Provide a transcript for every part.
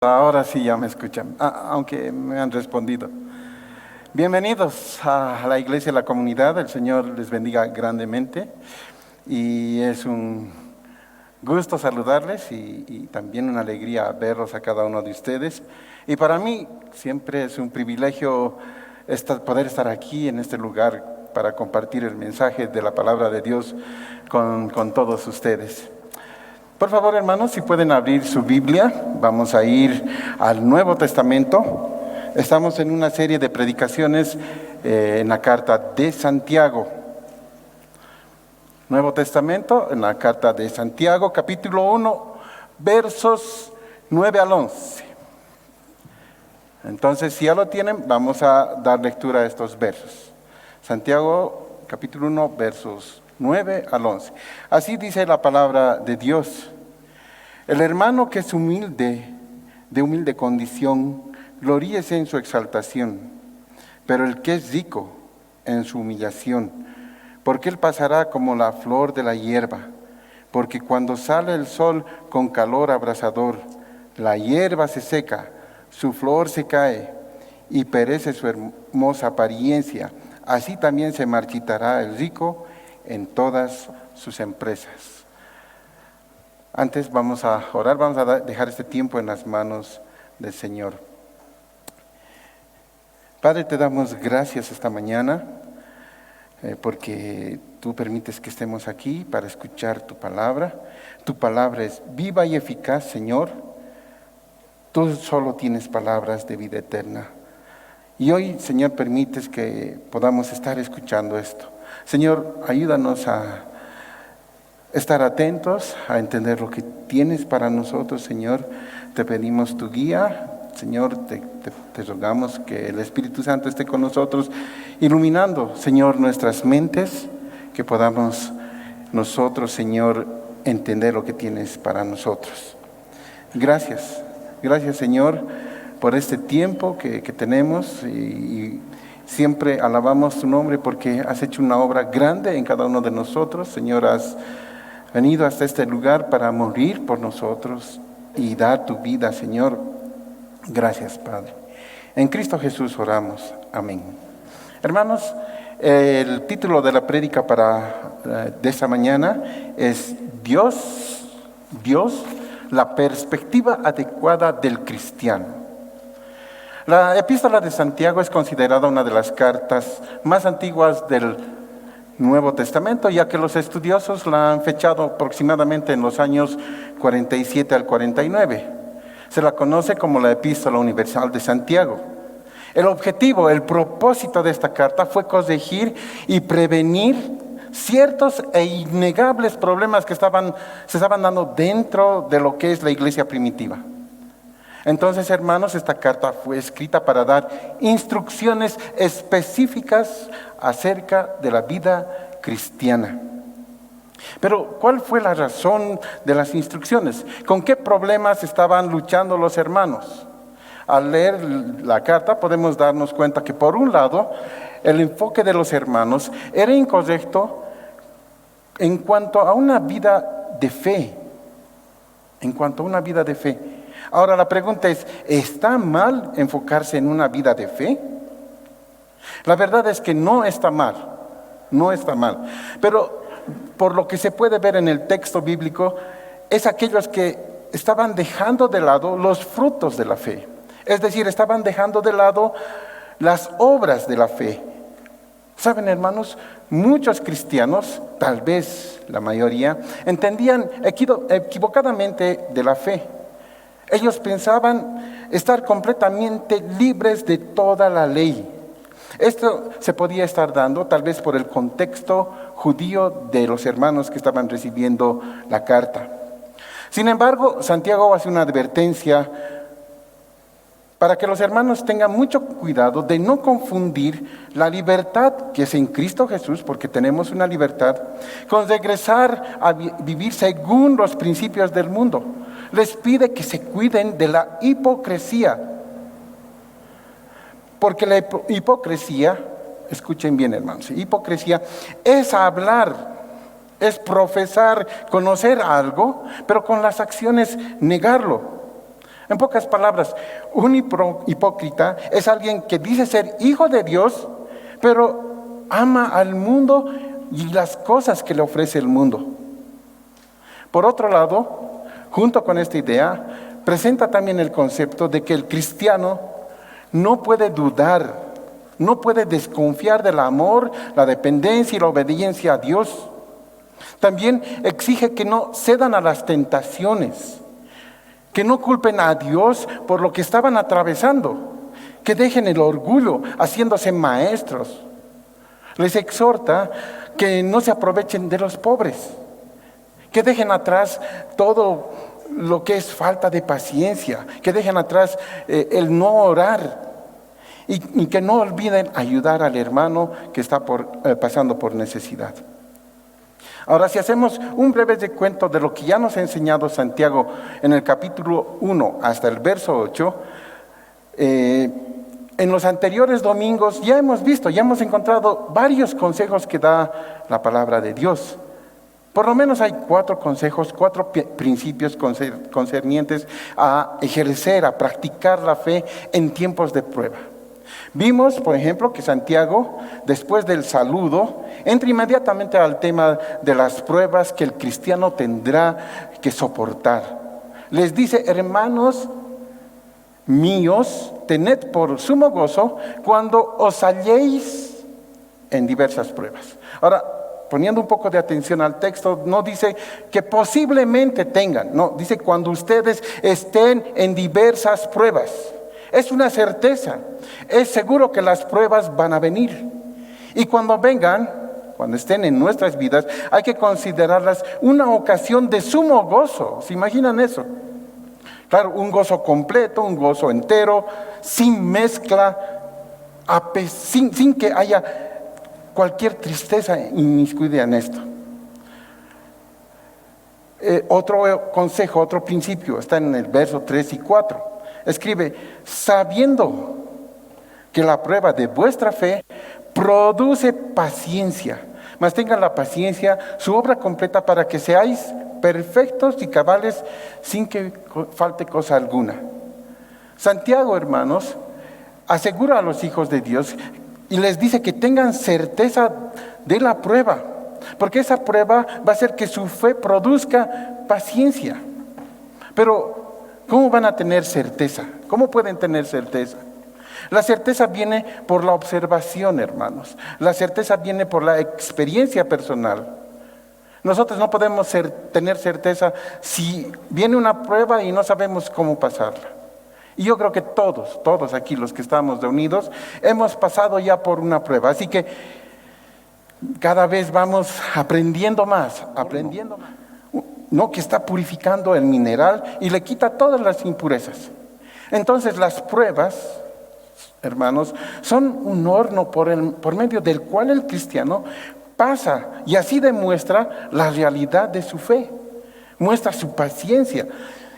Ahora sí ya me escuchan, aunque me han respondido. Bienvenidos a la iglesia, a la comunidad. El Señor les bendiga grandemente y es un gusto saludarles y también una alegría verlos a cada uno de ustedes. Y para mí siempre es un privilegio poder estar aquí en este lugar para compartir el mensaje de la palabra de Dios con todos ustedes. Por favor, hermanos, si pueden abrir su Biblia, vamos a ir al Nuevo Testamento. Estamos en una serie de predicaciones en la carta de Santiago. Nuevo Testamento, en la carta de Santiago, capítulo 1, versos 9 al 11. Entonces, si ya lo tienen, vamos a dar lectura a estos versos. Santiago, capítulo 1, versos 9 al 11. Así dice la palabra de Dios. El hermano que es humilde, de humilde condición, gloríese en su exaltación, pero el que es rico en su humillación, porque él pasará como la flor de la hierba, porque cuando sale el sol con calor abrasador, la hierba se seca, su flor se cae y perece su hermosa apariencia. Así también se marchitará el rico en todas sus empresas. Antes vamos a orar, vamos a dejar este tiempo en las manos del Señor. Padre, te damos gracias esta mañana porque tú permites que estemos aquí para escuchar tu palabra. Tu palabra es viva y eficaz, Señor. Tú solo tienes palabras de vida eterna. Y hoy, Señor, permites que podamos estar escuchando esto. Señor, ayúdanos a estar atentos, a entender lo que tienes para nosotros, Señor. Te pedimos tu guía, Señor, te rogamos que el Espíritu Santo esté con nosotros, iluminando, Señor, nuestras mentes, que podamos nosotros, Señor, entender lo que tienes para nosotros. Gracias, Señor, por este tiempo que tenemos y siempre alabamos tu nombre porque has hecho una obra grande en cada uno de nosotros. Señor, has venido hasta este lugar para morir por nosotros y dar tu vida, Señor. Gracias, Padre. En Cristo Jesús oramos. Amén. Hermanos, el título de la prédica de esta mañana es Dios, la perspectiva adecuada del cristiano. La epístola de Santiago es considerada una de las cartas más antiguas del Nuevo Testamento, ya que los estudiosos la han fechado aproximadamente en los años 47 al 49. Se la conoce como la Epístola Universal de Santiago. El objetivo, el propósito de esta carta fue corregir y prevenir ciertos e innegables problemas que se estaban dando dentro de lo que es la iglesia primitiva. Entonces, hermanos, esta carta fue escrita para dar instrucciones específicas acerca de la vida cristiana. Pero, ¿cuál fue la razón de las instrucciones? ¿Con qué problemas estaban luchando los hermanos? Al leer la carta podemos darnos cuenta que, por un lado, el enfoque de los hermanos era incorrecto en cuanto a una vida de fe. Ahora la pregunta es, ¿está mal enfocarse en una vida de fe? La verdad es que no está mal. Pero por lo que se puede ver en el texto bíblico, es aquellos que estaban dejando de lado los frutos de la fe. Es decir, estaban dejando de lado las obras de la fe. Saben, hermanos, muchos cristianos, tal vez la mayoría, entendían equivocadamente de la fe. Ellos pensaban estar completamente libres de toda la ley. Esto se podía estar dando tal vez por el contexto judío de los hermanos que estaban recibiendo la carta. Sin embargo, Santiago hace una advertencia para que los hermanos tengan mucho cuidado de no confundir la libertad que es en Cristo Jesús, porque tenemos una libertad, con regresar a vivir según los principios del mundo. Les pide que se cuiden de la hipocresía, porque la hipocresía, escuchen bien, hermanos, hipocresía es hablar, es profesar, conocer algo, pero con las acciones negarlo. En pocas palabras, un hipócrita es alguien que dice ser hijo de Dios, pero ama al mundo y las cosas que le ofrece el mundo. Por otro lado, junto con esta idea, presenta también el concepto de que el cristiano no puede dudar, no puede desconfiar del amor, la dependencia y la obediencia a Dios. También exige que no cedan a las tentaciones, que no culpen a Dios por lo que estaban atravesando, que dejen el orgullo haciéndose maestros. Les exhorta que no se aprovechen de los pobres, que dejen atrás todo lo que es falta de paciencia, que dejen atrás el no orar y que no olviden ayudar al hermano que está pasando por necesidad. Ahora, si hacemos un breve recuento de lo que ya nos ha enseñado Santiago en el capítulo 1 hasta el verso 8, en los anteriores domingos ya hemos encontrado varios consejos que da la palabra de Dios. Por lo menos hay 4 consejos, 4 principios concernientes a ejercer, a practicar la fe en tiempos de prueba. Vimos, por ejemplo, que Santiago, después del saludo, entra inmediatamente al tema de las pruebas que el cristiano tendrá que soportar. Les dice: hermanos míos, tened por sumo gozo cuando os halléis en diversas pruebas. Ahora, poniendo un poco de atención al texto, no dice que posiblemente tengan, no, dice cuando ustedes estén en diversas pruebas. Es una certeza, es seguro que las pruebas van a venir. Y cuando vengan, cuando estén en nuestras vidas, hay que considerarlas una ocasión de sumo gozo. ¿Se imaginan eso? Claro, un gozo completo, un gozo entero, sin mezcla, sin que haya cualquier tristeza inmiscuida en esto. Otro consejo, otro principio, está en el verso 3 y 4. Escribe: sabiendo que la prueba de vuestra fe produce paciencia, mas tengan la paciencia su obra completa para que seáis perfectos y cabales sin que falte cosa alguna. Santiago, hermanos, asegura a los hijos de Dios y les dice que tengan certeza de la prueba, porque esa prueba va a hacer que su fe produzca paciencia. Pero ¿cómo van a tener certeza? ¿Cómo pueden tener certeza? La certeza viene por la observación, hermanos. La certeza viene por la experiencia personal. Nosotros no podemos tener certeza si viene una prueba y no sabemos cómo pasarla. Y yo creo que todos aquí los que estamos reunidos, hemos pasado ya por una prueba. Así que cada vez vamos aprendiendo más. No, que está purificando el mineral y le quita todas las impurezas. Entonces las pruebas, hermanos, son un horno por medio del cual el cristiano pasa y así demuestra la realidad de su fe, muestra su paciencia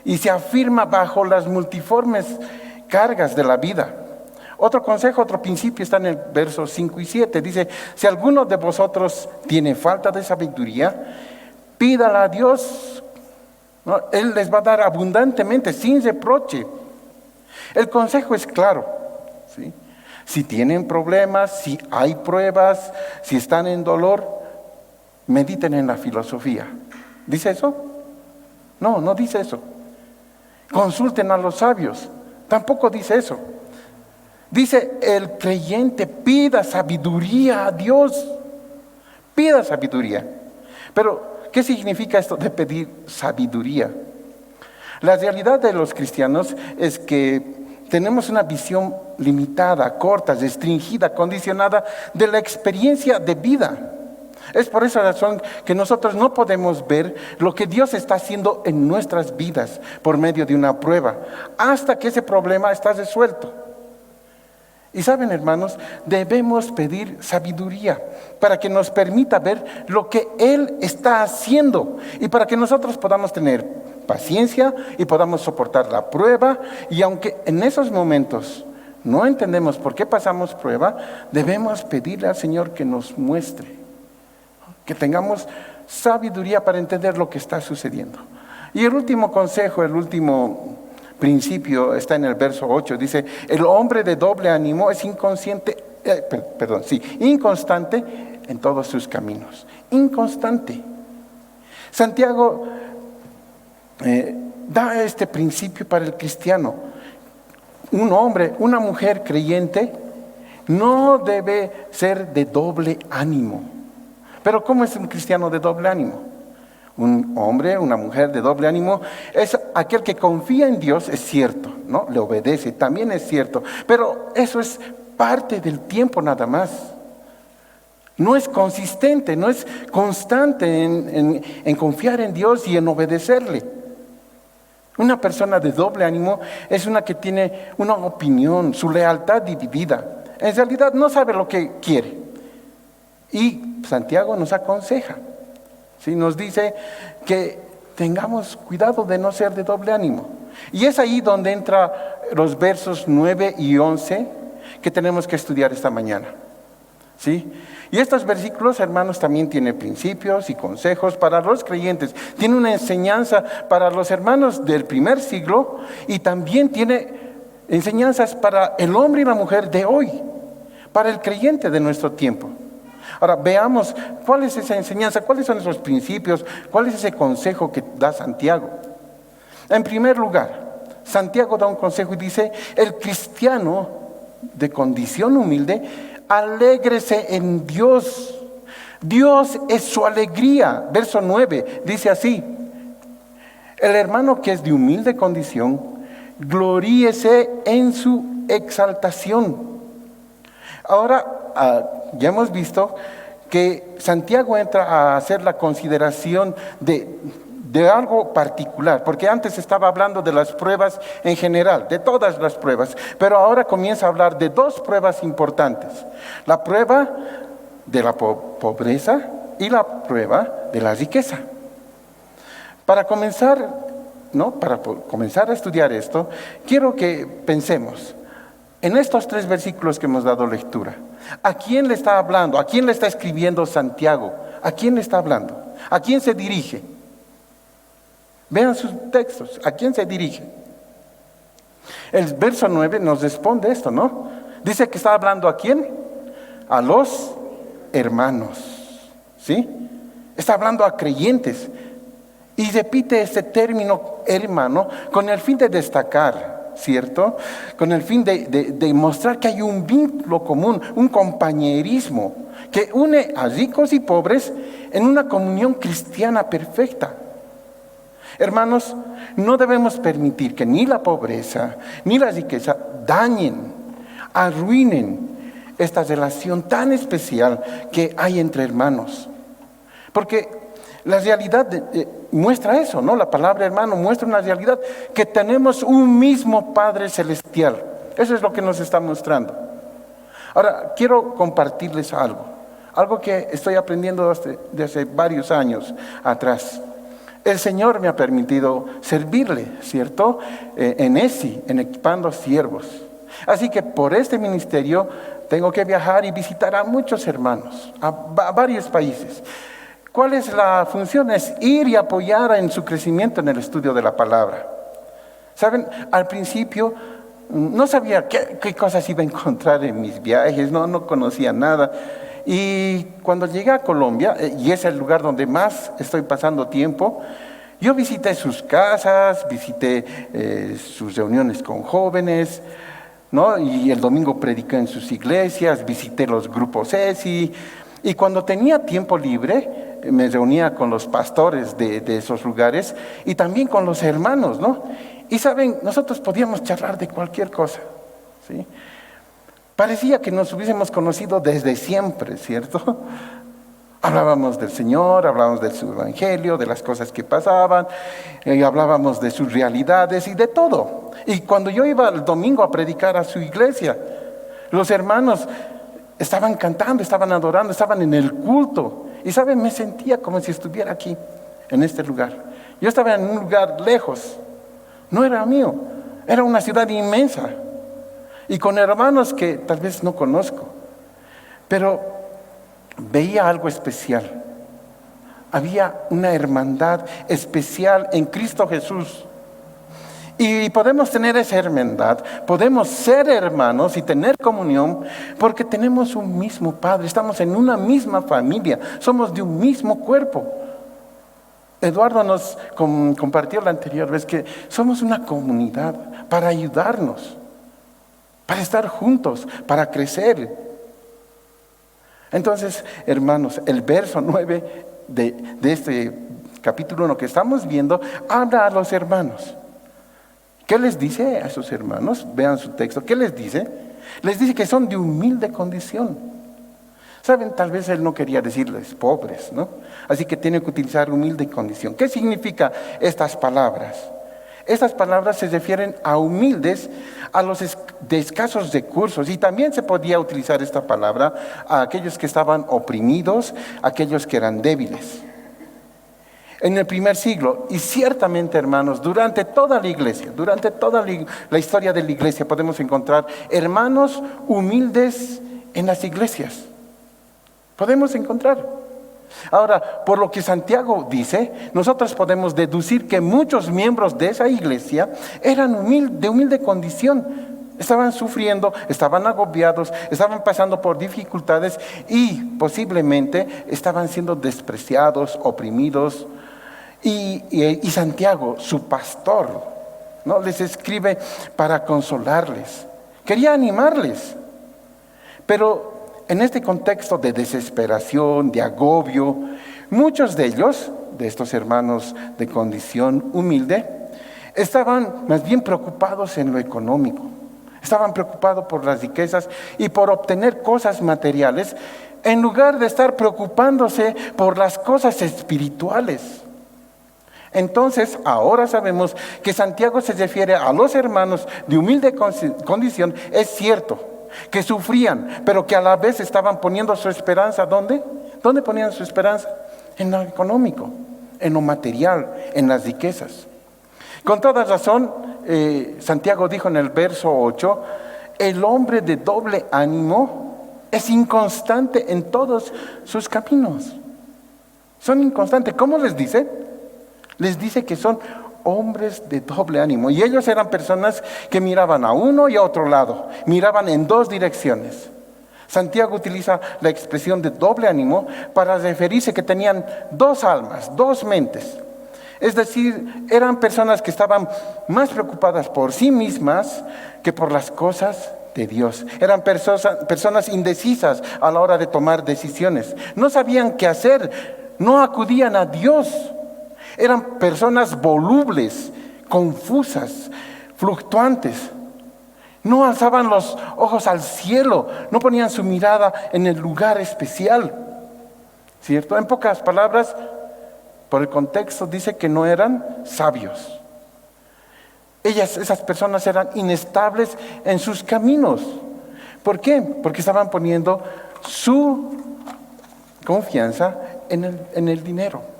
y se afirma bajo las multiformes cargas de la vida. Otro consejo, otro principio está en el verso 5 y 7. Dice: si alguno de vosotros tiene falta de sabiduría, pídala a Dios, ¿no? Él les va a dar abundantemente, sin reproche. El consejo es claro, ¿sí? Si tienen problemas, si hay pruebas, si están en dolor, mediten en la filosofía. ¿Dice eso? No, no dice eso. Consulten a los sabios. Tampoco dice eso. Dice: el creyente pida sabiduría a Dios. Pida sabiduría. Pero ¿qué significa esto de pedir sabiduría? La realidad de los cristianos es que tenemos una visión limitada, corta, restringida, condicionada de la experiencia de vida. Es por esa razón que nosotros no podemos ver lo que Dios está haciendo en nuestras vidas por medio de una prueba, hasta que ese problema está resuelto. Y saben, hermanos, debemos pedir sabiduría para que nos permita ver lo que Él está haciendo y para que nosotros podamos tener paciencia y podamos soportar la prueba. Y aunque en esos momentos no entendemos por qué pasamos prueba, debemos pedirle al Señor que nos muestre, que tengamos sabiduría para entender lo que está sucediendo. Y el último consejo, el último principio está en el verso 8. Dice, el hombre de doble ánimo es inconstante en todos sus caminos. Inconstante. Santiago da este principio para el cristiano. Un hombre, una mujer creyente no debe ser de doble ánimo. Pero ¿cómo es un cristiano de doble ánimo? Un hombre, una mujer de doble ánimo es aquel que confía en Dios, es cierto, ¿no? Le obedece, también es cierto. Pero eso es parte del tiempo nada más. No es consistente, no es constante en confiar en Dios y en obedecerle. Una persona de doble ánimo es una que tiene una opinión, su lealtad dividida. En realidad no sabe lo que quiere. Y Santiago nos aconseja, ¿sí? Nos dice que tengamos cuidado de no ser de doble ánimo. Y es ahí donde entran los versos 9 y 11 que tenemos que estudiar esta mañana, ¿sí? Y estos versículos, hermanos, también tienen principios y consejos para los creyentes. Tiene una enseñanza para los hermanos del primer siglo y también tiene enseñanzas para el hombre y la mujer de hoy, para el creyente de nuestro tiempo. Ahora, veamos cuál es esa enseñanza, cuáles son esos principios, cuál es ese consejo que da Santiago. En primer lugar, Santiago da un consejo y dice, el cristiano de condición humilde, alégrese en Dios. Dios es su alegría. Verso 9 dice así, el hermano que es de humilde condición, gloríese en su exaltación. Ahora, ya hemos visto que Santiago entra a hacer la consideración de algo particular, porque antes estaba hablando de las pruebas en general, de todas las pruebas, pero ahora comienza a hablar de dos pruebas importantes: la prueba de la pobreza y la prueba de la riqueza. Para comenzar a estudiar esto, quiero que pensemos en estos 3 versículos que hemos dado lectura. ¿A quién le está hablando? ¿A quién le está escribiendo Santiago? ¿A quién le está hablando? ¿A quién se dirige? Vean sus textos. ¿A quién se dirige? El verso 9 nos responde esto, ¿no? Dice que está hablando ¿a quién? A los hermanos, ¿sí? Está hablando a creyentes. Y repite este término hermano con el fin de destacar, ¿cierto? Con el fin de mostrar que hay un vínculo común, un compañerismo que une a ricos y pobres en una comunión cristiana perfecta. Hermanos, no debemos permitir que ni la pobreza ni la riqueza dañen, arruinen esta relación tan especial que hay entre hermanos. Porque la realidad muestra eso, ¿no? La palabra hermano muestra una realidad, que tenemos un mismo Padre Celestial. Eso es lo que nos está mostrando. Ahora, quiero compartirles algo que estoy aprendiendo desde hace varios años atrás. El Señor me ha permitido servirle, ¿cierto? En ESI, en Equipando Siervos. Así que por este ministerio tengo que viajar y visitar a muchos hermanos, a varios países. ¿Cuál es la función? Es ir y apoyar en su crecimiento en el estudio de la palabra. ¿Saben? Al principio no sabía qué cosas iba a encontrar en mis viajes, no conocía nada. Y cuando llegué a Colombia, y es el lugar donde más estoy pasando tiempo, yo visité sus casas, visité sus reuniones con jóvenes, ¿no? Y el domingo prediqué en sus iglesias, visité los grupos ESI. Y cuando tenía tiempo libre, me reunía con los pastores de esos lugares y también con los hermanos, ¿no? Y saben, nosotros podíamos charlar de cualquier cosa, ¿sí? Parecía que nos hubiésemos conocido desde siempre, ¿cierto? Hablábamos del Señor, hablábamos de su evangelio, de las cosas que pasaban, hablábamos de sus realidades y de todo. Y cuando yo iba el domingo a predicar a su iglesia, los hermanos estaban cantando, estaban adorando, estaban en el culto. Y saben, me sentía como si estuviera aquí, en este lugar. Yo estaba en un lugar lejos, no era mío, era una ciudad inmensa. Y con hermanos que tal vez no conozco, pero veía algo especial. Había una hermandad especial en Cristo Jesús. Y podemos tener esa hermandad, podemos ser hermanos y tener comunión porque tenemos un mismo Padre, estamos en una misma familia, somos de un mismo cuerpo. Eduardo nos compartió la anterior vez que somos una comunidad para ayudarnos, para estar juntos, para crecer. Entonces, hermanos, el verso 9 de este capítulo 1 que estamos viendo habla a los hermanos. ¿Qué les dice a sus hermanos? Vean su texto. ¿Qué les dice? Les dice que son de humilde condición. Saben, tal vez él no quería decirles pobres, ¿no? Así que tiene que utilizar humilde condición. ¿Qué significa estas palabras? Estas palabras se refieren a humildes, a los de escasos recursos. Y también se podía utilizar esta palabra a aquellos que estaban oprimidos, a aquellos que eran débiles. En el primer siglo, y ciertamente, hermanos, durante toda la iglesia, durante toda la historia de la iglesia, podemos encontrar hermanos humildes en las iglesias. Podemos encontrar. Ahora, por lo que Santiago dice, nosotros podemos deducir que muchos miembros de esa iglesia eran de humilde condición. Estaban sufriendo, estaban agobiados, estaban pasando por dificultades y posiblemente estaban siendo despreciados, oprimidos. Y Santiago, su pastor, ¿no?, les escribe para consolarles. Quería animarles. Pero en este contexto de desesperación, de agobio, muchos de ellos, de estos hermanos de condición humilde, estaban más bien preocupados en lo económico. Estaban preocupados por las riquezas y por obtener cosas materiales, en lugar de estar preocupándose por las cosas espirituales. Entonces, ahora sabemos que Santiago se refiere a los hermanos de humilde condición. Es cierto que sufrían, pero que a la vez estaban poniendo su esperanza, ¿dónde? ¿Dónde ponían su esperanza? En lo económico, en lo material, en las riquezas. Con toda razón, Santiago dijo en el verso 8, el hombre de doble ánimo es inconstante en todos sus caminos. Son inconstantes. ¿Cómo les dice? Les dice que son hombres de doble ánimo. Y ellos eran personas que miraban a uno y a otro lado. Miraban en dos direcciones. Santiago utiliza la expresión de doble ánimo para referirse que tenían dos almas, dos mentes. Es decir, eran personas que estaban más preocupadas por sí mismas que por las cosas de Dios. Eran personas indecisas a la hora de tomar decisiones. No sabían qué hacer, no acudían a Dios. Eran personas volubles, confusas, fluctuantes. No alzaban los ojos al cielo, no ponían su mirada en el lugar especial. ¿Cierto? En pocas palabras, por el contexto dice que no eran sabios. Esas personas eran inestables en sus caminos. ¿Por qué? Porque estaban poniendo su confianza en el dinero.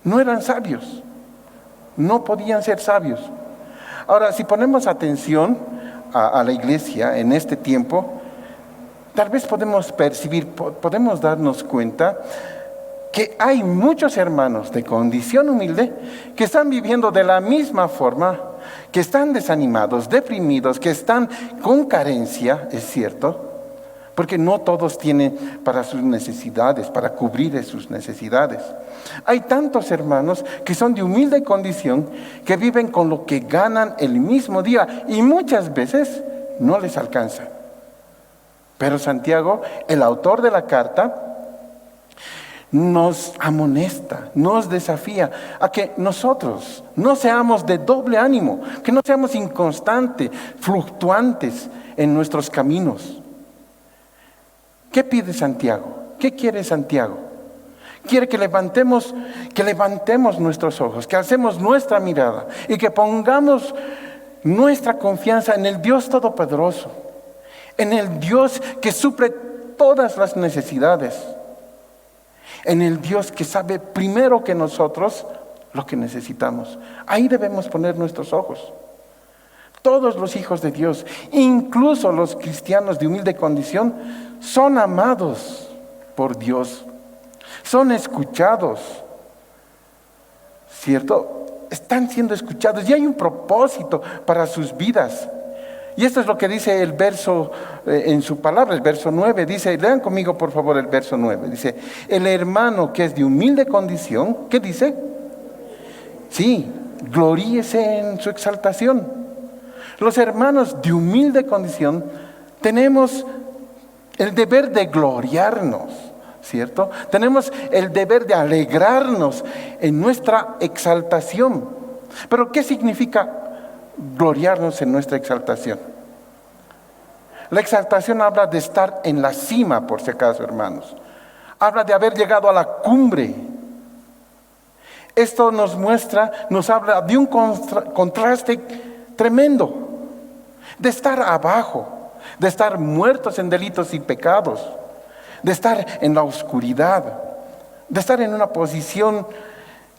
No eran sabios, no podían ser sabios. Ahora, si ponemos atención a la iglesia en este tiempo, tal vez podemos percibir, podemos darnos cuenta que hay muchos hermanos de condición humilde que están viviendo de la misma forma, que están desanimados, deprimidos, que están con carencia, es cierto, porque no todos tienen para sus necesidades, para cubrir sus necesidades. Hay tantos hermanos que son de humilde condición, que viven con lo que ganan el mismo día y muchas veces no les alcanza. Pero Santiago, el autor de la carta, nos amonesta, nos desafía a que nosotros no seamos de doble ánimo, que no seamos inconstantes, fluctuantes en nuestros caminos. ¿Qué pide Santiago? ¿Qué quiere Santiago? Quiere que levantemos nuestros ojos, que alcemos nuestra mirada y que pongamos nuestra confianza en el Dios Todopoderoso, en el Dios que suple todas las necesidades, en el Dios que sabe primero que nosotros lo que necesitamos. Ahí debemos poner nuestros ojos. Todos los hijos de Dios, incluso los cristianos de humilde condición, son amados por Dios, son escuchados, ¿cierto? están siendo escuchados y hay un propósito para sus vidas. Y esto es lo que dice el verso en su palabra, el verso 9. Dice, lean conmigo por favor el verso 9. Dice, el hermano que es de humilde condición, ¿qué dice? Sí, gloríese en su exaltación. Los hermanos de humilde condición tenemos el deber de gloriarnos, ¿cierto? Tenemos el deber de alegrarnos en nuestra exaltación. Pero ¿qué significa gloriarnos en nuestra exaltación? La exaltación habla de estar en la cima, por si acaso, hermanos. Habla de haber llegado a la cumbre. Esto nos habla de un contraste tremendo, de estar abajo, de estar muertos en delitos y pecados, de estar en la oscuridad, de estar en una posición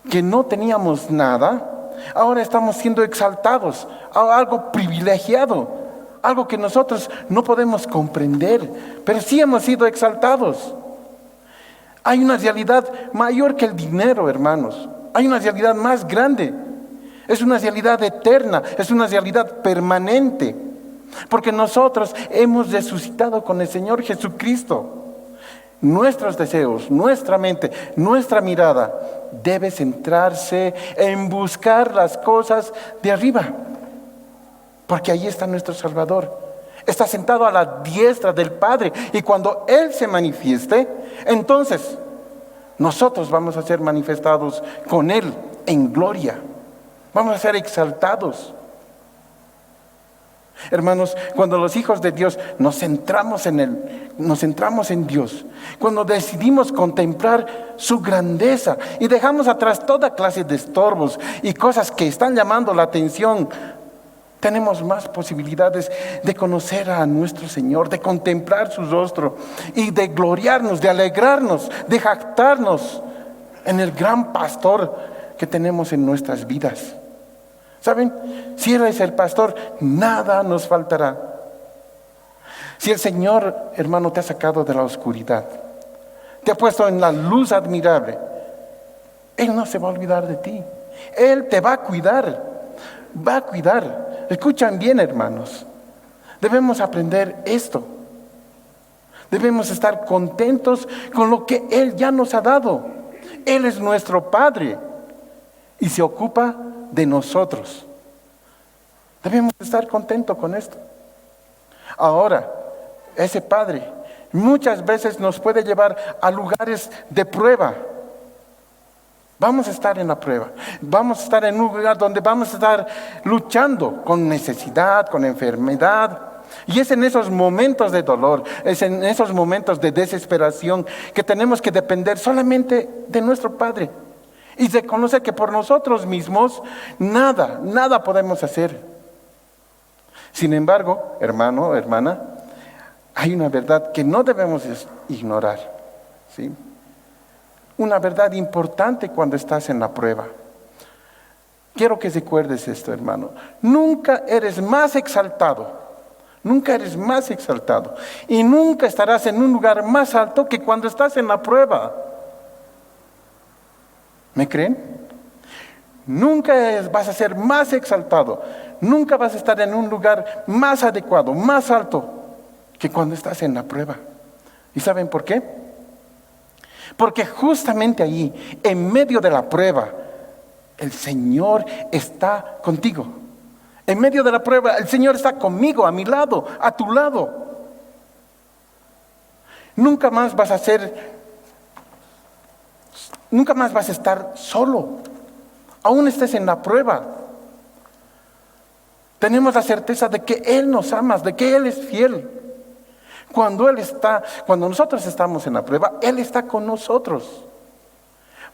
que no teníamos nada. Ahora estamos siendo exaltados a algo privilegiado, algo que nosotros no podemos comprender, pero sí hemos sido exaltados. Hay una realidad mayor que el dinero, hermanos. Hay una realidad más grande. Es una realidad eterna, es una realidad permanente. Porque nosotros hemos resucitado con el Señor Jesucristo. Nuestros deseos, nuestra mente, nuestra mirada debe centrarse en buscar las cosas de arriba. Porque ahí está nuestro Salvador. Está sentado a la diestra del Padre. Y cuando Él se manifieste, entonces nosotros vamos a ser manifestados con Él en gloria. Vamos a ser exaltados. Hermanos, cuando los hijos de Dios nos centramos en Él, nos centramos en Dios, cuando decidimos contemplar su grandeza y dejamos atrás toda clase de estorbos y cosas que están llamando la atención, tenemos más posibilidades de conocer a nuestro Señor, de contemplar su rostro y de gloriarnos, de alegrarnos, de jactarnos en el gran pastor que tenemos en nuestras vidas. ¿Saben? Si Él es el pastor, nada nos faltará. Si el Señor, hermano, te ha sacado de la oscuridad, te ha puesto en la luz admirable, Él no se va a olvidar de ti. Él te va a cuidar, va a cuidar. Escuchan bien, hermanos. Debemos aprender esto. Debemos estar contentos con lo que Él ya nos ha dado. Él es nuestro Padre y se ocupa de nosotros. Debemos estar contentos con esto. Ahora, ese Padre muchas veces nos puede llevar a lugares de prueba. Vamos a estar en la prueba. Vamos a estar en un lugar donde vamos a estar luchando con necesidad, con enfermedad. Y es en esos momentos de dolor, es en esos momentos de desesperación que tenemos que depender solamente de nuestro Padre. Y reconocer que por nosotros mismos nada podemos hacer. Sin embargo, hermano, hermana, hay una verdad que no debemos ignorar, ¿sí? Una verdad importante cuando estás en la prueba. Quiero que recuerdes esto, hermano. Nunca eres más exaltado. Nunca eres más exaltado. Y nunca estarás en un lugar más alto que cuando estás en la prueba. ¿Me creen? Nunca vas a ser más exaltado. Nunca vas a estar en un lugar más adecuado, más alto que cuando estás en la prueba. ¿Y saben por qué? Porque justamente ahí, en medio de la prueba, el Señor está contigo. En medio de la prueba, el Señor está conmigo, a mi lado, a tu lado. Nunca más vas a estar solo. Aún estés en la prueba. Tenemos la certeza de que Él nos ama, de que Él es fiel. Cuando nosotros estamos en la prueba, Él está con nosotros.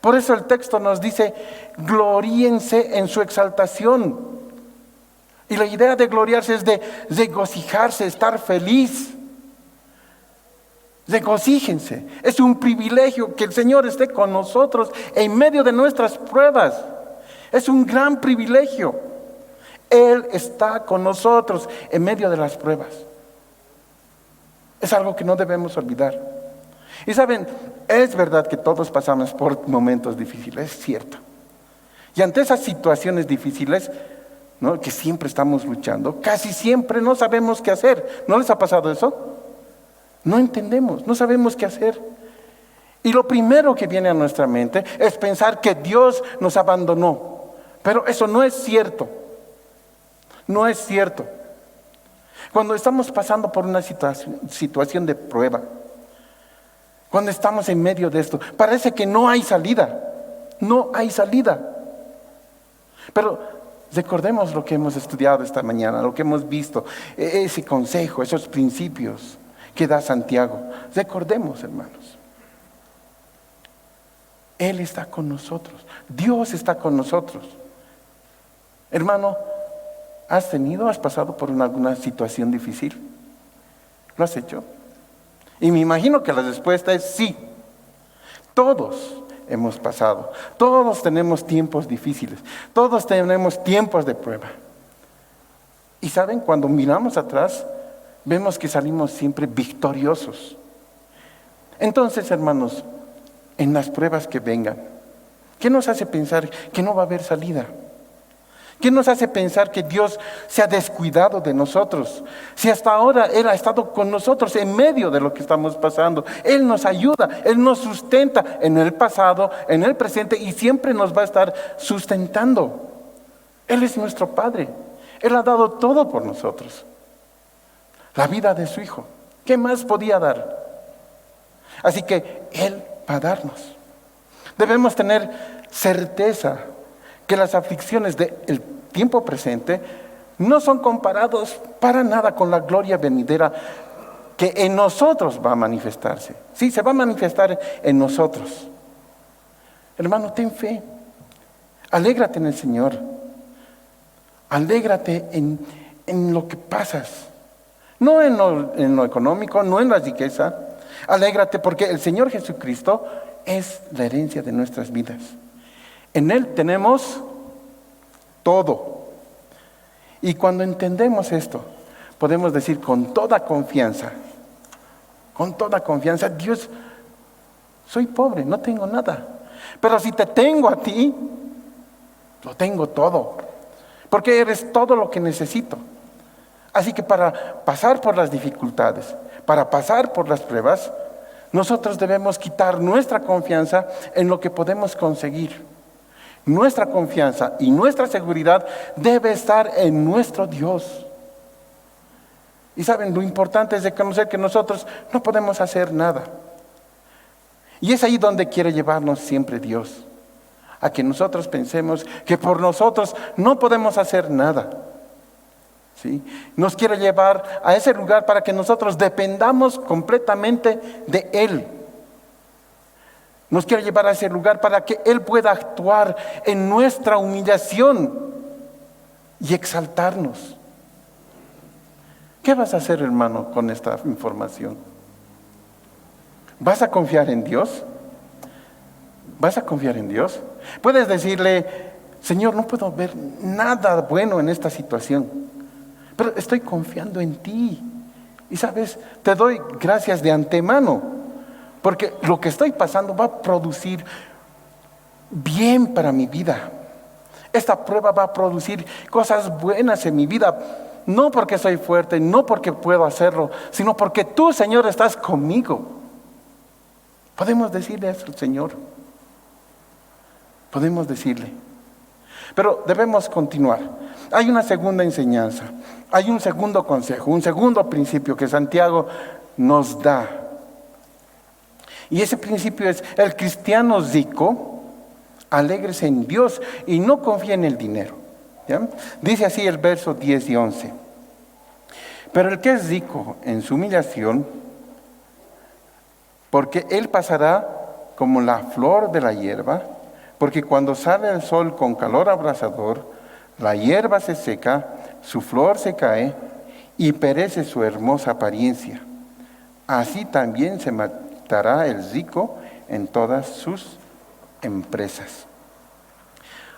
Por eso el texto nos dice, gloríense en su exaltación. Y la idea de gloriarse es de regocijarse, estar feliz. Regocíjense. Es un privilegio que el Señor esté con nosotros en medio de nuestras pruebas. Es un gran privilegio. Él está con nosotros en medio de las pruebas. Es algo que no debemos olvidar. Y saben, es verdad que todos pasamos por momentos difíciles, es cierto. Y ante esas situaciones difíciles, ¿no?, que siempre estamos luchando, casi siempre no sabemos qué hacer. ¿No les ha pasado eso? No entendemos, no sabemos qué hacer. Y lo primero que viene a nuestra mente es pensar que Dios nos abandonó. Pero eso no es cierto. No es cierto. Cuando estamos pasando por una situación de prueba, cuando estamos en medio de esto, parece que no hay salida. No hay salida. Pero recordemos lo que hemos estudiado esta mañana, lo que hemos visto, ese consejo, esos principios que da Santiago. Recordemos, hermanos. Él está con nosotros. Dios está con nosotros. Hermano, ¿has pasado por alguna situación difícil? ¿Lo has hecho? Y me imagino que la respuesta es sí. Todos hemos pasado. Todos tenemos tiempos difíciles. Todos tenemos tiempos de prueba. Y saben, cuando miramos atrás, vemos que salimos siempre victoriosos. Entonces, hermanos, en las pruebas que vengan, ¿qué nos hace pensar que no va a haber salida? ¿Qué nos hace pensar que Dios se ha descuidado de nosotros? Si hasta ahora Él ha estado con nosotros en medio de lo que estamos pasando. Él nos ayuda, Él nos sustenta en el pasado, en el presente, y siempre nos va a estar sustentando. Él es nuestro Padre. Él ha dado todo por nosotros. La vida de su Hijo. ¿Qué más podía dar? Así que Él va a darnos. Debemos tener certeza que las aflicciones del tiempo presente no son comparados para nada con la gloria venidera que en nosotros va a manifestarse. Sí, se va a manifestar en nosotros. Hermano, ten fe. Alégrate en el Señor. Alégrate en lo que pasas. No en lo económico, no en la riqueza. Alégrate porque el Señor Jesucristo es la herencia de nuestras vidas. En Él tenemos todo. Y cuando entendemos esto, podemos decir con toda confianza, Dios, soy pobre, no tengo nada. Pero si te tengo a ti, lo tengo todo. Porque eres todo lo que necesito. Así que para pasar por las dificultades, para pasar por las pruebas, nosotros debemos quitar nuestra confianza en lo que podemos conseguir. Nuestra confianza y nuestra seguridad debe estar en nuestro Dios. Y saben, lo importante es reconocer que nosotros no podemos hacer nada. Y es ahí donde quiere llevarnos siempre Dios. A que nosotros pensemos que por nosotros no podemos hacer nada. ¿Sí? Nos quiere llevar a ese lugar para que nosotros dependamos completamente de Él. Nos quiere llevar a ese lugar para que Él pueda actuar en nuestra humillación y exaltarnos. ¿Qué vas a hacer, hermano, con esta información? ¿Vas a confiar en Dios? ¿Vas a confiar en Dios? Puedes decirle, Señor, no puedo ver nada bueno en esta situación, pero estoy confiando en ti. Y sabes, te doy gracias de antemano. Porque lo que estoy pasando va a producir bien para mi vida. Esta prueba va a producir cosas buenas en mi vida. No porque soy fuerte, no porque puedo hacerlo, sino porque tú, Señor, estás conmigo. Podemos decirle eso al Señor. Podemos decirle. Pero debemos continuar. Hay una segunda enseñanza. Hay un segundo consejo, un segundo principio que Santiago nos da. Y ese principio es: el cristiano rico, alégrese en Dios y no confía en el dinero. ¿Ya? Dice así el verso 10 y 11. Pero el que es rico en su humillación, porque él pasará como la flor de la hierba, porque cuando sale el sol con calor abrasador, la hierba se seca, su flor se cae y perece su hermosa apariencia. Así también se matará el rico en todas sus empresas.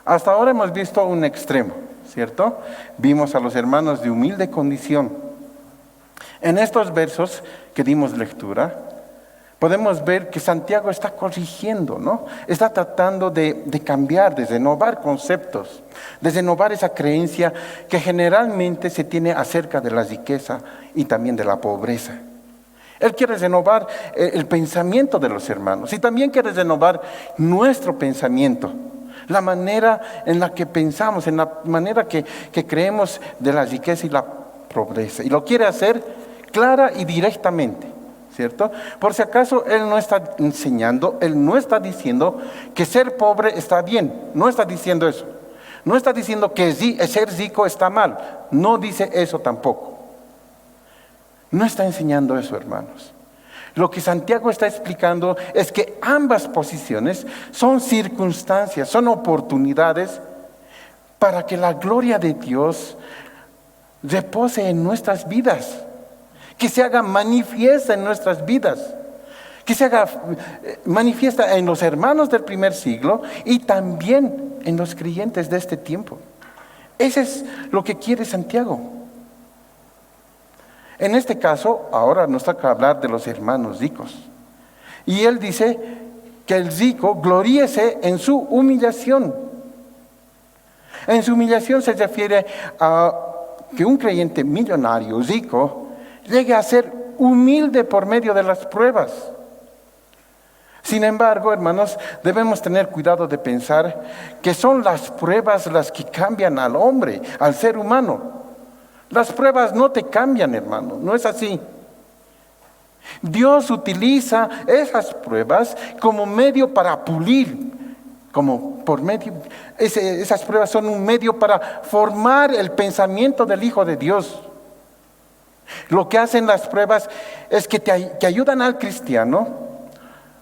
Hasta ahora hemos visto un extremo, ¿cierto? Vimos a los hermanos de humilde condición. En estos versos que dimos lectura, podemos ver que Santiago está corrigiendo, ¿no? Está tratando de cambiar, de renovar conceptos, de renovar esa creencia que generalmente se tiene acerca de la riqueza y también de la pobreza. Él quiere renovar el pensamiento de los hermanos y también quiere renovar nuestro pensamiento, la manera en la que pensamos, en la manera que creemos de la riqueza y la pobreza. Y lo quiere hacer clara y directamente, ¿cierto? Por si acaso, Él no está enseñando, Él no está diciendo que ser pobre está bien, no está diciendo eso. No está diciendo que ser rico está mal, no dice eso tampoco. No está enseñando eso, hermanos. Lo que Santiago está explicando es que ambas posiciones son circunstancias, son oportunidades para que la gloria de Dios repose en nuestras vidas, que se haga manifiesta en nuestras vidas, que se haga manifiesta en los hermanos del primer siglo y también en los creyentes de este tiempo. Eso es lo que quiere Santiago. En este caso, ahora nos toca hablar de los hermanos ricos. Y él dice que el rico gloríese en su humillación. En su humillación se refiere a que un creyente millonario, rico, llegue a ser humilde por medio de las pruebas. Sin embargo, hermanos, debemos tener cuidado de pensar que son las pruebas las que cambian al hombre, al ser humano. Las pruebas no te cambian, hermano, no es así. Dios utiliza esas pruebas como medio para pulir, esas pruebas son un medio para formar el pensamiento del Hijo de Dios. Lo que hacen las pruebas es que ayudan al cristiano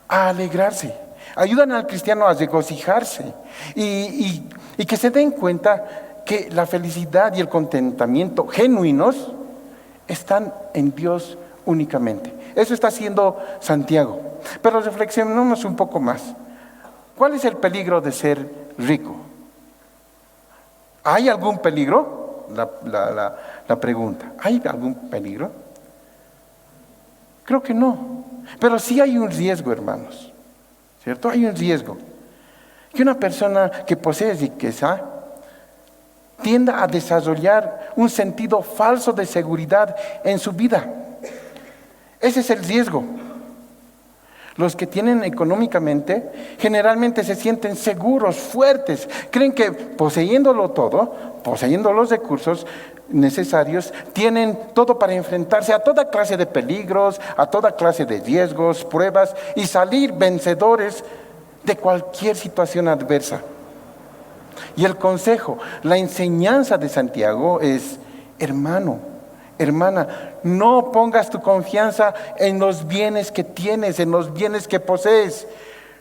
a alegrarse, ayudan al cristiano a regocijarse y que se den cuenta que la felicidad y el contentamiento genuinos están en Dios únicamente. Eso está haciendo Santiago. Pero reflexionemos un poco más. ¿Cuál es el peligro de ser rico? ¿Hay algún peligro? La pregunta. ¿Hay algún peligro? Creo que no. Pero sí hay un riesgo, hermanos. ¿Cierto? Hay un riesgo. Que una persona que posee riqueza tienda a desarrollar un sentido falso de seguridad en su vida. Ese es el riesgo. Los que tienen económicamente generalmente se sienten seguros, fuertes, creen que poseyéndolo todo, poseyendo los recursos necesarios, tienen todo para enfrentarse a toda clase de peligros, a toda clase de riesgos, pruebas y salir vencedores de cualquier situación adversa. Y el consejo, la enseñanza de Santiago es: hermano, hermana, no pongas tu confianza en los bienes que tienes, en los bienes que posees.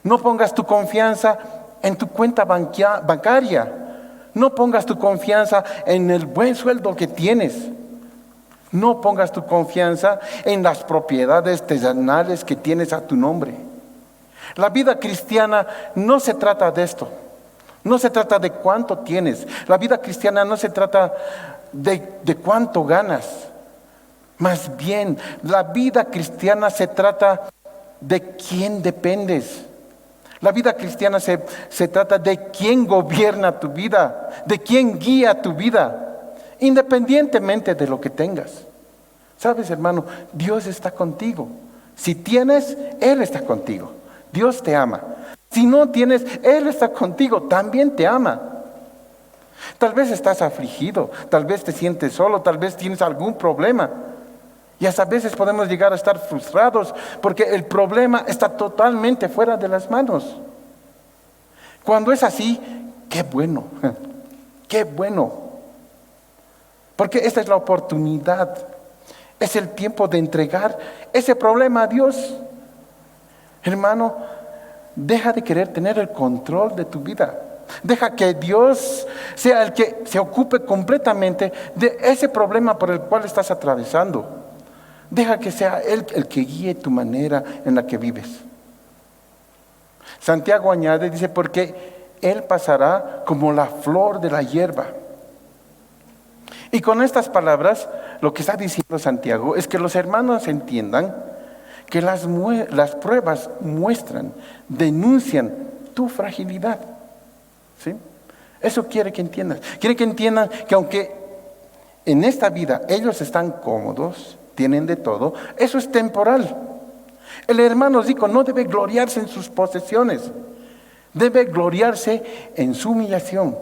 No pongas tu confianza en tu cuenta bancaria. No pongas tu confianza en el buen sueldo que tienes. No pongas tu confianza en las propiedades terrenales que tienes a tu nombre. La vida cristiana no se trata de esto. No se trata de cuánto tienes. La vida cristiana no se trata de cuánto ganas. Más bien, la vida cristiana se trata de quién dependes. La vida cristiana se trata de quién gobierna tu vida, de quién guía tu vida, independientemente de lo que tengas. ¿Sabes, hermano? Dios está contigo. Si tienes, Él está contigo. Dios te ama. Si no tienes, Él está contigo, también te ama. Tal vez estás afligido, tal vez te sientes solo, tal vez tienes algún problema. Y hasta a veces podemos llegar a estar frustrados porque el problema está totalmente fuera de las manos. Cuando es así, qué bueno, qué bueno. Porque esta es la oportunidad, es el tiempo de entregar ese problema a Dios. Hermano, deja de querer tener el control de tu vida. Deja que Dios sea el que se ocupe completamente de ese problema por el cual estás atravesando. Deja que sea Él el que guíe tu manera en la que vives. Santiago añade, dice, porque Él pasará como la flor de la hierba. Y con estas palabras, lo que está diciendo Santiago es que los hermanos entiendan que las pruebas muestran, denuncian tu fragilidad. ¿Sí? Eso quiere que entiendan. Quiere que entiendan que aunque en esta vida ellos están cómodos, tienen de todo, eso es temporal. El hermano rico no debe gloriarse en sus posesiones, debe gloriarse en su humillación.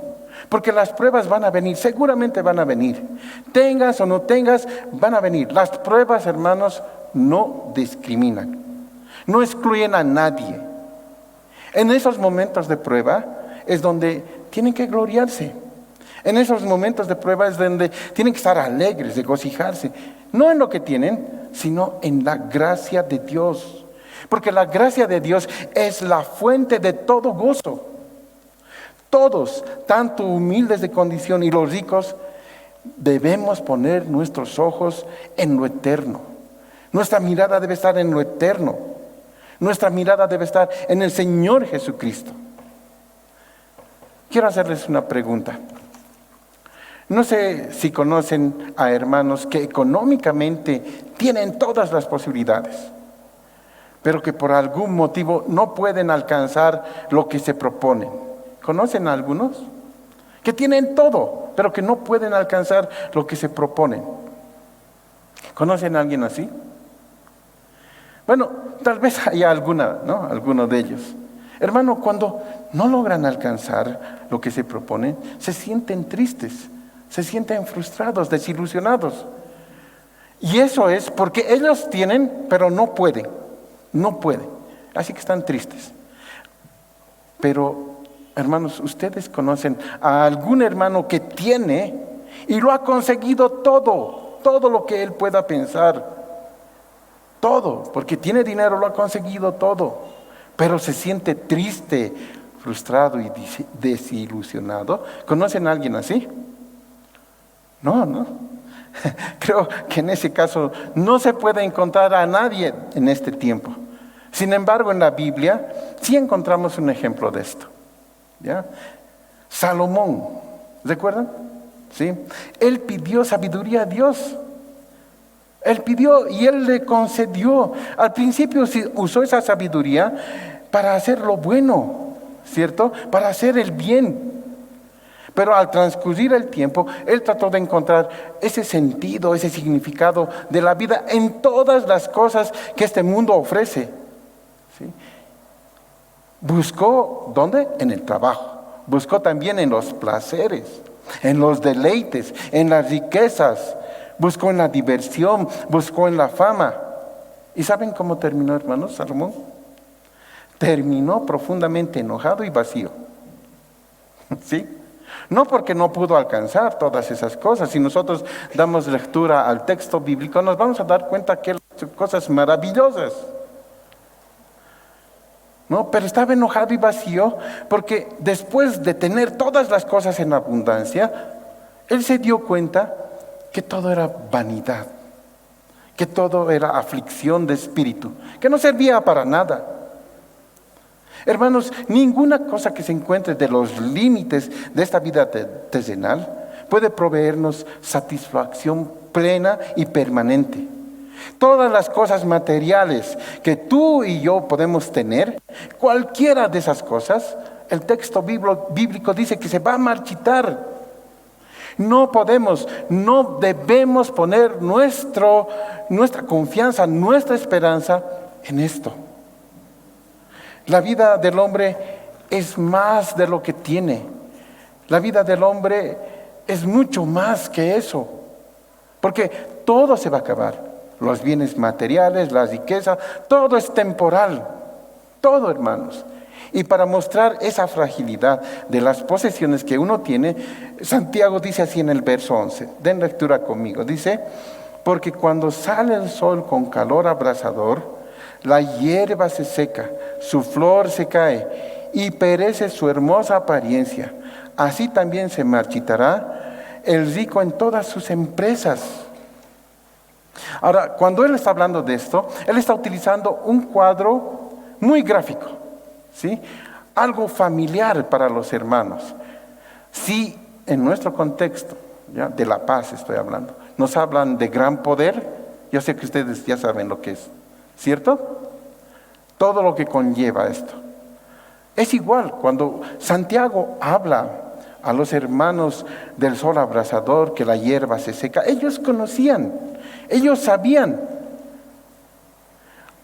Porque las pruebas van a venir, seguramente van a venir. Tengas o no tengas, van a venir. Las pruebas, hermanos, no discriminan, no excluyen a nadie. En esos momentos de prueba es donde tienen que gloriarse. En esos momentos de prueba es donde tienen que estar alegres, regocijarse. No en lo que tienen, sino en la gracia de Dios. Porque la gracia de Dios es la fuente de todo gozo. Todos, tanto humildes de condición y los ricos, debemos poner nuestros ojos en lo eterno. Nuestra mirada debe estar en lo eterno. Nuestra mirada debe estar en el Señor Jesucristo. Quiero hacerles una pregunta. No sé si conocen a hermanos que económicamente tienen todas las posibilidades, pero que por algún motivo no pueden alcanzar lo que se proponen. ¿Conocen a algunos? Que tienen todo, pero que no pueden alcanzar lo que se proponen. ¿Conocen a alguien así? Bueno, tal vez haya alguno de ellos. Hermano, cuando no logran alcanzar lo que se proponen, se sienten tristes, se sienten frustrados, desilusionados. Y eso es porque ellos tienen, pero no pueden. Así que están tristes. Pero, hermanos, ustedes conocen a algún hermano que tiene y lo ha conseguido todo lo que él pueda pensar. Todo, porque tiene dinero, lo ha conseguido todo. Pero se siente triste, frustrado y desilusionado. ¿Conocen a alguien así? No. Creo que en ese caso no se puede encontrar a nadie en este tiempo. Sin embargo, en la Biblia sí encontramos un ejemplo de esto. ¿Ya? Salomón, ¿recuerdan? ¿Sí? Él pidió sabiduría a Dios. Él pidió y Él le concedió. Al principio usó esa sabiduría para hacer lo bueno, ¿cierto? Para hacer el bien. Pero al transcurrir el tiempo, Él trató de encontrar ese sentido, ese significado de la vida en todas las cosas que este mundo ofrece. ¿Sí? Buscó, ¿dónde? En el trabajo. Buscó también en los placeres, en los deleites, en las riquezas. Buscó en la diversión, buscó en la fama. ¿Y saben cómo terminó, hermanos, Salomón? Terminó profundamente enojado y vacío. ¿Sí? No porque no pudo alcanzar todas esas cosas. Si nosotros damos lectura al texto bíblico, nos vamos a dar cuenta que él hizo cosas maravillosas. ¿No? Pero estaba enojado y vacío porque después de tener todas las cosas en abundancia, él se dio cuenta que todo era vanidad, que todo era aflicción de espíritu, que no servía para nada. Hermanos, ninguna cosa que se encuentre de los límites de esta vida terrenal puede proveernos satisfacción plena y permanente. Todas las cosas materiales que tú y yo podemos tener, cualquiera de esas cosas, el texto bíblico dice que se va a marchitar. No debemos poner nuestra confianza, nuestra esperanza en esto. La vida del hombre es más de lo que tiene. La vida del hombre es mucho más que eso. Porque todo se va a acabar. Los bienes materiales, la riqueza, todo es temporal. Todo, hermanos. Y para mostrar esa fragilidad de las posesiones que uno tiene, Santiago dice así en el verso 11. Den lectura conmigo. Dice, porque cuando sale el sol con calor abrasador, la hierba se seca, su flor se cae y perece su hermosa apariencia. Así también se marchitará el rico en todas sus empresas. Ahora, cuando él está hablando de esto, él está utilizando un cuadro muy gráfico, ¿sí? Algo familiar para los hermanos. Si en nuestro contexto, ¿ya? De la paz estoy hablando, nos hablan de gran poder, yo sé que ustedes ya saben lo que es. ¿cierto? Todo lo que conlleva esto. Es igual cuando Santiago habla a los hermanos del sol abrasador que la hierba se seca. Ellos conocían, ellos sabían.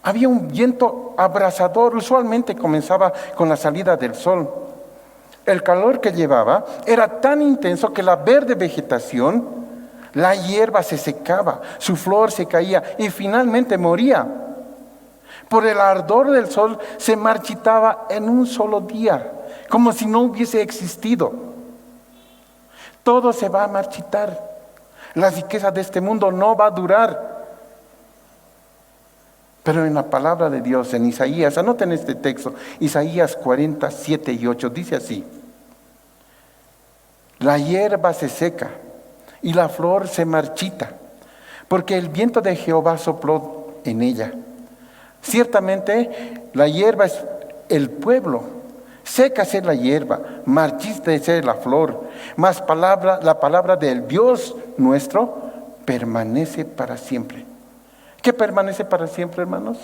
Había un viento abrasador, usualmente comenzaba con la salida del sol. El calor que llevaba era tan intenso que la verde vegetación, la hierba se secaba, su flor se caía y finalmente moría. Por el ardor del sol se marchitaba en un solo día, como si no hubiese existido. Todo se va a marchitar. La riqueza de este mundo no va a durar. Pero en la palabra de Dios, en Isaías, anoten este texto, Isaías 47 y 8, dice así: la hierba se seca y la flor se marchita, porque el viento de Jehová sopló en ella. Ciertamente la hierba es el pueblo, sécase la hierba, marchítese la flor, mas la palabra del Dios nuestro permanece para siempre. ¿Qué permanece para siempre, hermanos?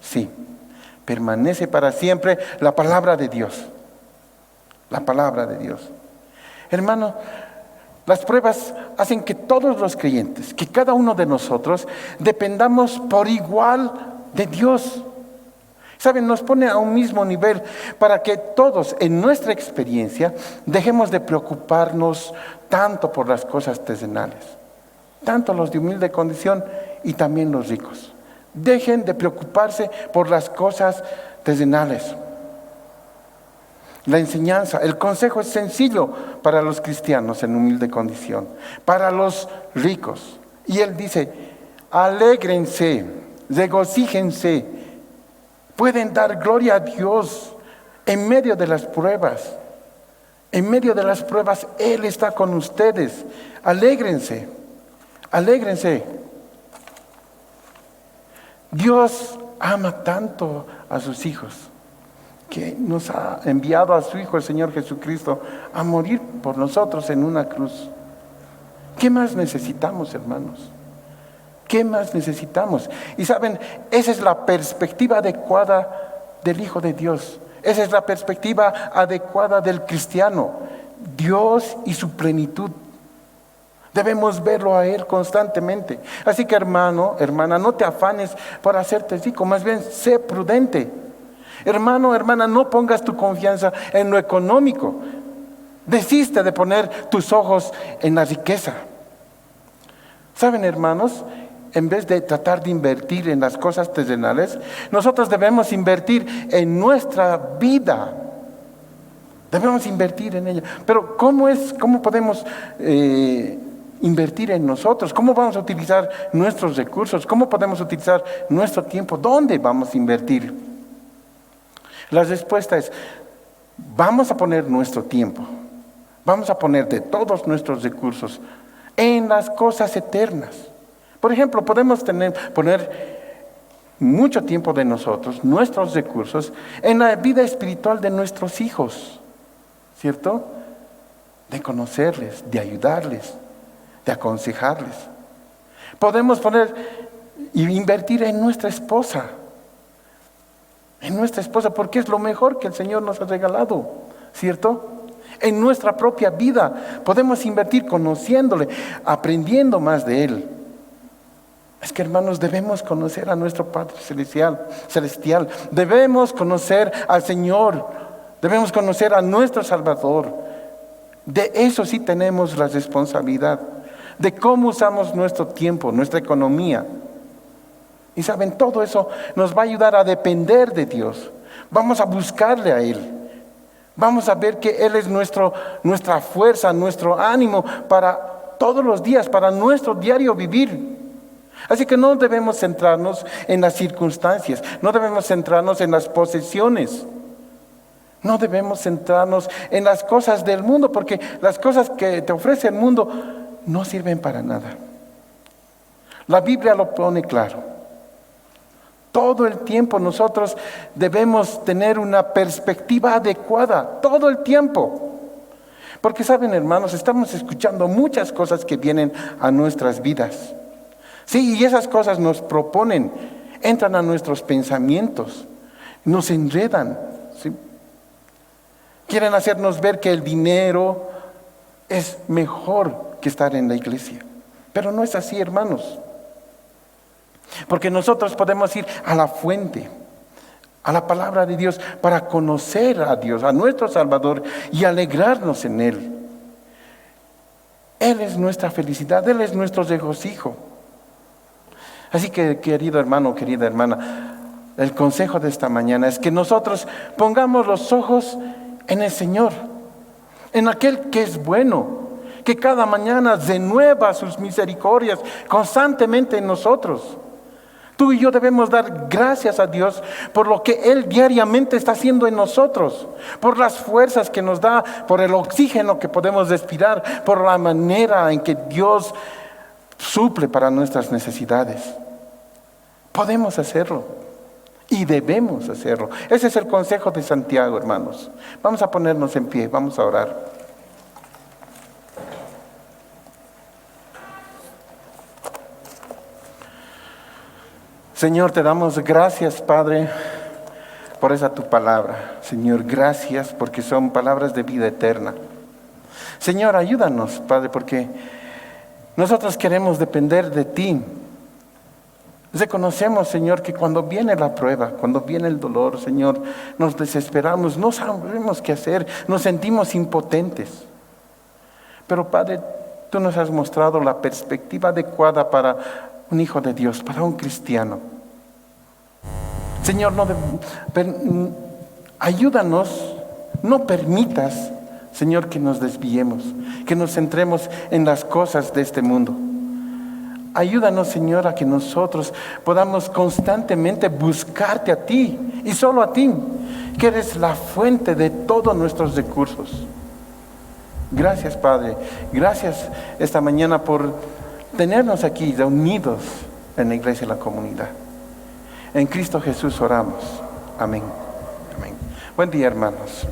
Sí, permanece para siempre la palabra de Dios. La palabra de Dios. Hermano, las pruebas hacen que todos los creyentes, que cada uno de nosotros, dependamos por igual de Dios. ¿Saben? Nos pone a un mismo nivel para que todos, en nuestra experiencia, dejemos de preocuparnos tanto por las cosas terrenales. Tanto los de humilde condición y también los ricos. Dejen de preocuparse por las cosas terrenales. La enseñanza, el consejo es sencillo para los cristianos en humilde condición, para los ricos. Y él dice: alégrense, regocíjense, pueden dar gloria a Dios en medio de las pruebas. En medio de las pruebas Él está con ustedes. Alégrense, alégrense. Dios ama tanto a sus hijos que nos ha enviado a su Hijo, el Señor Jesucristo, a morir por nosotros en una cruz. ¿Qué más necesitamos, hermanos? ¿Qué más necesitamos? Y saben, esa es la perspectiva adecuada del Hijo de Dios. Esa es la perspectiva adecuada del cristiano. Dios y su plenitud. Debemos verlo a Él constantemente. Así que, hermano, hermana, no te afanes por hacerte rico, más bien sé prudente. Hermano, hermana, no pongas tu confianza en lo económico. Desiste de poner tus ojos en la riqueza. ¿Saben, hermanos? En vez de tratar de invertir en las cosas terrenales, nosotros debemos invertir en nuestra vida. Debemos invertir en ella. Pero ¿cómo podemos invertir en nosotros? ¿Cómo vamos a utilizar nuestros recursos? ¿Cómo podemos utilizar nuestro tiempo? ¿Dónde vamos a invertir? La respuesta es: vamos a poner nuestro tiempo, vamos a poner de todos nuestros recursos en las cosas eternas. Por ejemplo, podemos poner mucho tiempo de nosotros, nuestros recursos, en la vida espiritual de nuestros hijos, ¿cierto? De conocerles, de ayudarles, de aconsejarles. Podemos poner y invertir en nuestra esposa, porque es lo mejor que el Señor nos ha regalado, ¿cierto? En nuestra propia vida podemos invertir conociéndole, aprendiendo más de Él. Es que, hermanos, debemos conocer a nuestro Padre celestial, debemos conocer al Señor, debemos conocer a nuestro Salvador. De eso sí tenemos la responsabilidad, de cómo usamos nuestro tiempo, nuestra economía. Y saben, todo eso nos va a ayudar a depender de Dios. Vamos a buscarle a Él. Vamos a ver que Él es nuestra fuerza, nuestro ánimo para todos los días, para nuestro diario vivir. Así que no debemos centrarnos en las circunstancias, no debemos centrarnos en las posesiones, no debemos centrarnos en las cosas del mundo, porque las cosas que te ofrece el mundo no sirven para nada. La Biblia lo pone claro. Todo el tiempo nosotros debemos tener una perspectiva adecuada, todo el tiempo. Porque saben, hermanos, estamos escuchando muchas cosas que vienen a nuestras vidas. Sí, y esas cosas nos proponen entran a nuestros pensamientos, nos enredan, ¿sí? Quieren hacernos ver que el dinero es mejor que estar en la iglesia. Pero no es así, hermanos. Porque nosotros podemos ir a la fuente, a la palabra de Dios, para conocer a Dios, a nuestro Salvador, y alegrarnos en Él. Él es nuestra felicidad, Él es nuestro regocijo. Así que, querido hermano, querida hermana, el consejo de esta mañana es que nosotros pongamos los ojos en el Señor, en aquel que es bueno, que cada mañana renueva sus misericordias constantemente en nosotros. Tú y yo debemos dar gracias a Dios por lo que Él diariamente está haciendo en nosotros, por las fuerzas que nos da, por el oxígeno que podemos respirar, por la manera en que Dios suple para nuestras necesidades. Podemos hacerlo y debemos hacerlo. Ese es el consejo de Santiago, hermanos. Vamos a ponernos en pie, vamos a orar. Señor, te damos gracias, Padre, por esa tu palabra. Señor, gracias porque son palabras de vida eterna. Señor, ayúdanos, Padre, porque nosotros queremos depender de ti. Reconocemos, Señor, que cuando viene la prueba, cuando viene el dolor, Señor, nos desesperamos, no sabemos qué hacer, nos sentimos impotentes. Pero, Padre, tú nos has mostrado la perspectiva adecuada para un hijo de Dios, para un cristiano. Señor, ayúdanos, no permitas, Señor, que nos desviemos, que nos centremos en las cosas de este mundo. Ayúdanos, Señor, a que nosotros podamos constantemente buscarte a ti y solo a ti, que eres la fuente de todos nuestros recursos. Gracias, Padre. Gracias esta mañana por tenernos aquí reunidos en la iglesia y la comunidad. En Cristo Jesús oramos. Amén. Amén. Buen día, hermanos.